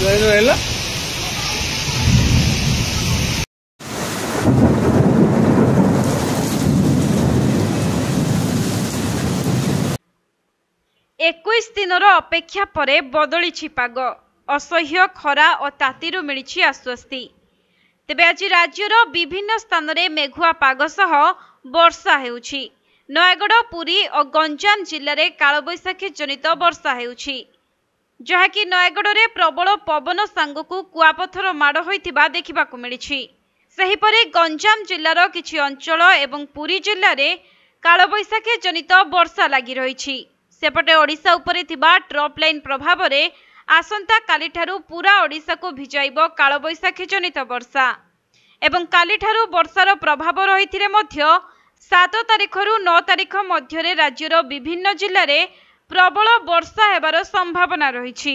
ରହିଲା। एकुश दिनर अपेक्षा परे बदली पाग असह्य खरा और तातीरु मिली आश्वस्ति। तेबे आज राज्यर विभिन्न स्थान में मेघुआ पाग सह वर्षा हेउछि। नयगढ़ पुरी और गंजाम जिले में कालबैशाखी जनित वर्षा हेउछि, जहाँकि नयगढ़ में प्रबल पवन सांगकु कुआपथर माड़ होइथिबा देखिबाकु मिलिछि। सेहिपरि गंजाम जिल्लार किछि अंचल एवं पुरी जिले में कालबैशाखी जनित वर्षा लगी रही। सेपटे ओडिशा उपरे थिबा ट्रप लाइन प्रभाव में आसंता कालीठारु पूरा ओडिशा को भिजाइब कालबैशाखी जनित वर्षा एवं कालीठारु वर्षार प्रभाव रही 7 तारिखरु 9 तारिख मध्य राज्यर विभिन्न जिले में प्रबल वर्षा हेबार संभावना रही।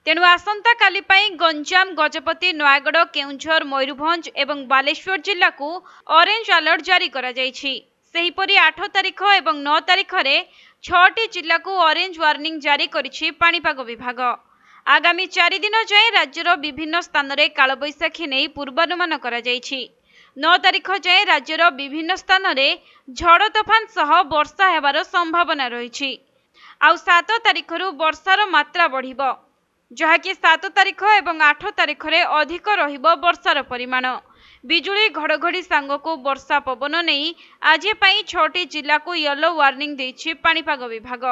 तेणु आसंता काली पई गंजाम, गजपति, नयगढ़, केउंझर, मयूरभंज एवं बालेश्वर जिला को ऑरेंज अलर्ट जारी करा जायछि। सेहिपरि 8 तारिख एवं 9 तारिख रे 6टी जिला को ऑरेंज वार्निंग जारी करिछि पाणीपाग विभाग। आगामी 4 दिन जाए राज्यर विभिन्न स्थान में कालबैशाखी नहीं पूर्वानुमान करा जायछि। 9 तारिख जाए राज्यर विभिन्न स्थान में झड़ तोफान सह वर्षा हेबार संभावना रही। आउ 7 तारिखरु वर्षार मात्रा बढ़िबो, जहाँकि 7 तारिख एवं 8 तारिख रे अधिक रहिबो वर्षार परिमाण। बिजुली घड़घड़ी सांगको वर्षा पवन नहीं आज 6टी जिला को येलो वार्निंग देछि पाणीपाग विभाग।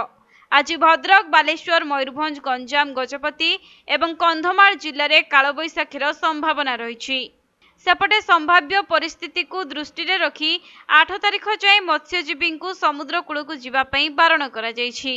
आज भद्रक, बालेश्वर, मयूरभंज, गंजाम, गजपति एवं कंधमाल जिले में कालबैशाखीर संभावना रही। सेपटे संभाव्य परिस्थिति को दृष्टि रे रखी 8 तारिख जाए मत्स्यजीवी को समुद्र कूल को जीवा पई बारण करा जायछि।